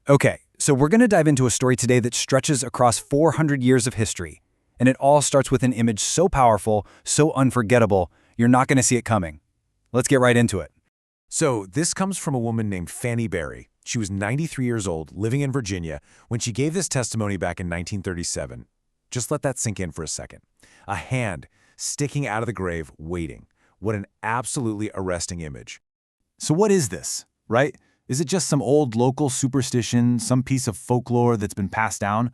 Okay, so we're going to dive into a story today that stretches across 400 years of history. And it all starts with an image so powerful, so unforgettable, you're not going to see it coming. Let's get right into it. So, this comes from a woman named Fanny Berry. She was 93 years old, living in Virginia, when she gave this testimony back in 1937. Just let that sink in for a second. A hand sticking out of the grave, waiting. What an absolutely arresting image. So what is this, right? Is it just some old local superstition, some piece of folklore that's been passed down?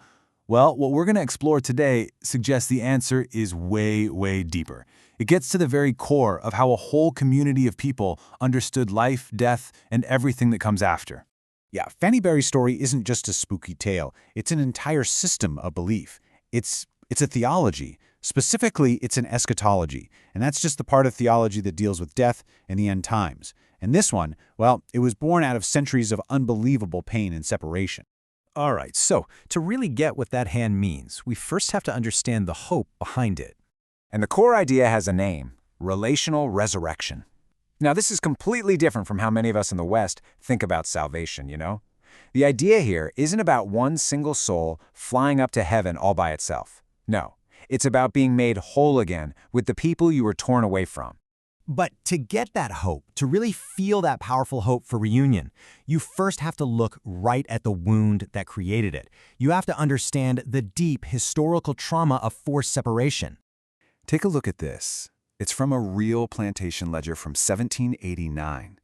Well, what we're going to explore today suggests the answer is way, way deeper. It gets to the very core of how a whole community of people understood life, death, and everything that comes after. Yeah, Fanny Berry's story isn't just a spooky tale. It's an entire system of belief. It's a theology. Specifically, it's an eschatology, and that's just the part of theology that deals with death and the end times. And this one, well, it was born out of centuries of unbelievable pain and separation. All right, so to really get what that hand means, we first have to understand the hope behind it. And the core idea has a name: relational resurrection. Now, this is completely different from how many of us in the West think about salvation, you know? The idea here isn't about one single soul flying up to heaven all by itself. No, it's about being made whole again with the people you were torn away from. But to get that hope, to really feel that powerful hope for reunion, you first have to look right at the wound that created it. You have to understand the deep historical trauma of forced separation. Take a look at this. It's from a real plantation ledger from 1789.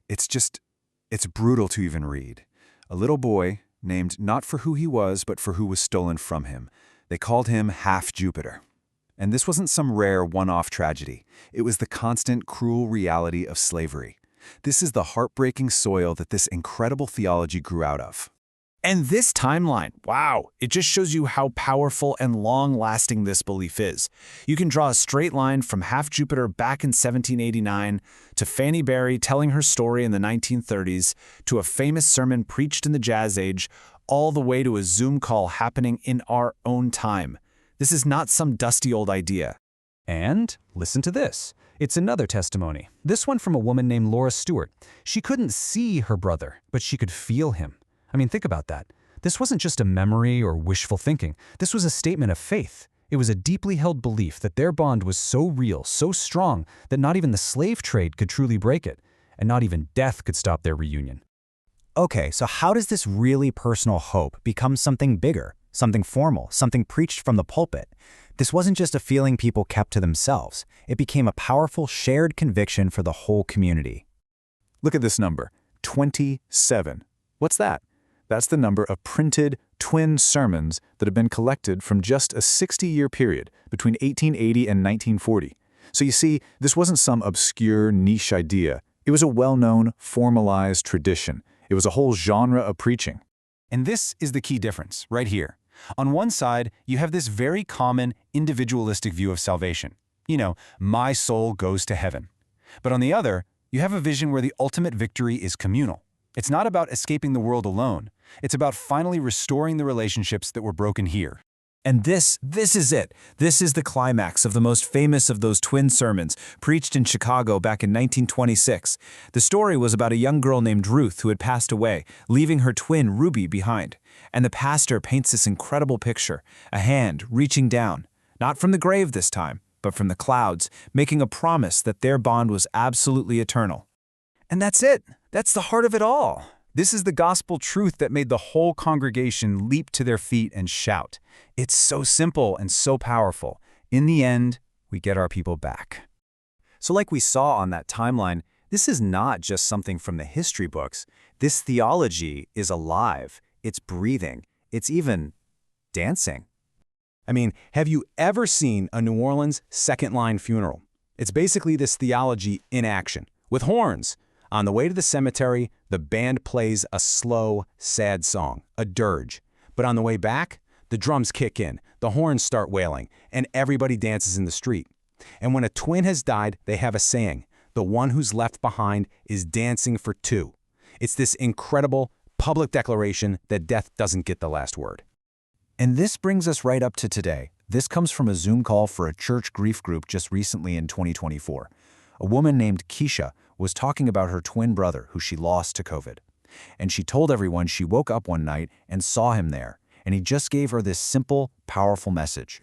It's brutal to even read. A little boy, named not for who he was, but for who was stolen from him. They called him Half Jupiter. And this wasn't some rare one-off tragedy. It was the constant, cruel reality of slavery. This is the heartbreaking soil that this incredible theology grew out of. And this timeline, wow, it just shows you how powerful and long-lasting this belief is. You can draw a straight line from Half Jupiter back in 1789 to Fanny Berry telling her story in the 1930s to a famous sermon preached in the Jazz Age, all the way to a Zoom call happening in our own time. This is not some dusty old idea. And listen to this. It's another testimony. This one from a woman named Laura Stewart. She couldn't see her brother, but she could feel him. I mean, think about that. This wasn't just a memory or wishful thinking. This was a statement of faith. It was a deeply held belief that their bond was so real, so strong, that not even the slave trade could truly break it, and not even death could stop their reunion. Okay, so how does this really personal hope become something bigger, something formal, something preached from the pulpit? This wasn't just a feeling people kept to themselves. It became a powerful shared conviction for the whole community. Look at this number, 27. What's that? That's the number of printed twin sermons that have been collected from just a 60-year period between 1880 and 1940. So you see, this wasn't some obscure niche idea. It was a well-known, formalized tradition. It was a whole genre of preaching. And this is the key difference, right here. On one side, you have this very common individualistic view of salvation. You know, my soul goes to heaven. But on the other, you have a vision where the ultimate victory is communal. It's not about escaping the world alone. It's about finally restoring the relationships that were broken here. And this is it. This is the climax of the most famous of those twin sermons, preached in Chicago back in 1926. The story was about a young girl named Ruth who had passed away, leaving her twin Ruby behind. And the pastor paints this incredible picture, a hand reaching down, not from the grave this time, but from the clouds, making a promise that their bond was absolutely eternal. And that's it. That's the heart of it all. This is the gospel truth that made the whole congregation leap to their feet and shout. It's so simple and so powerful. In the end, we get our people back. So like we saw on that timeline, this is not just something from the history books. This theology is alive. It's breathing. It's even dancing. I mean, have you ever seen a New Orleans second-line funeral? It's basically this theology in action, with horns. On the way to the cemetery, the band plays a slow, sad song, a dirge. But on the way back, the drums kick in, the horns start wailing, and everybody dances in the street. And when a twin has died, they have a saying, the one who's left behind is dancing for two. It's this incredible public declaration that death doesn't get the last word. And this brings us right up to today. This comes from a Zoom call for a church grief group just recently in 2024. A woman named Keisha was talking about her twin brother who she lost to COVID. And she told everyone she woke up one night and saw him there, and he just gave her this simple, powerful message.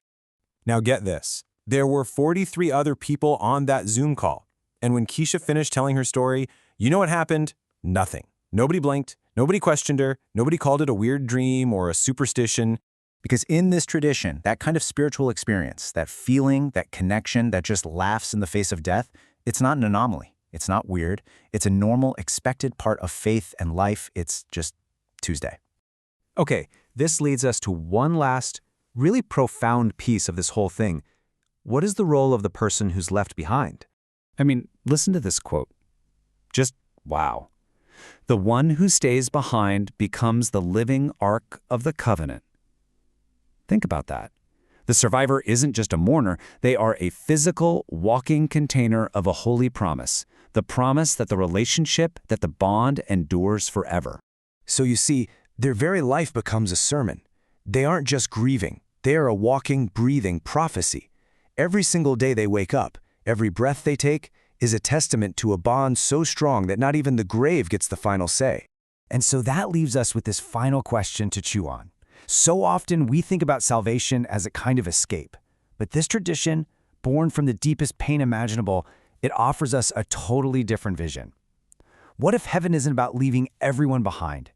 Now get this. There were 43 other people on that Zoom call. And when Keisha finished telling her story, you know what happened? Nothing. Nobody blinked. Nobody questioned her. Nobody called it a weird dream or a superstition. Because in this tradition, that kind of spiritual experience, that feeling, that connection that just laughs in the face of death, it's not an anomaly. It's not weird. It's a normal, expected part of faith and life. It's just Tuesday. Okay, this leads us to one last, really profound piece of this whole thing. What is the role of the person who's left behind? I mean, listen to this quote. Just wow. The one who stays behind becomes the living Ark of the Covenant. Think about that. The survivor isn't just a mourner, they are a physical, walking container of a holy promise, the promise that the relationship, that the bond endures forever. So you see, their very life becomes a sermon. They aren't just grieving. They are a walking, breathing prophecy. Every single day they wake up, every breath they take, is a testament to a bond so strong that not even the grave gets the final say. And so that leaves us with this final question to chew on. So often we think about salvation as a kind of escape, but this tradition, born from the deepest pain imaginable, it offers us a totally different vision. What if heaven isn't about leaving everyone behind?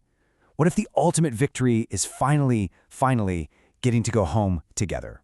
What if the ultimate victory is finally getting to go home together?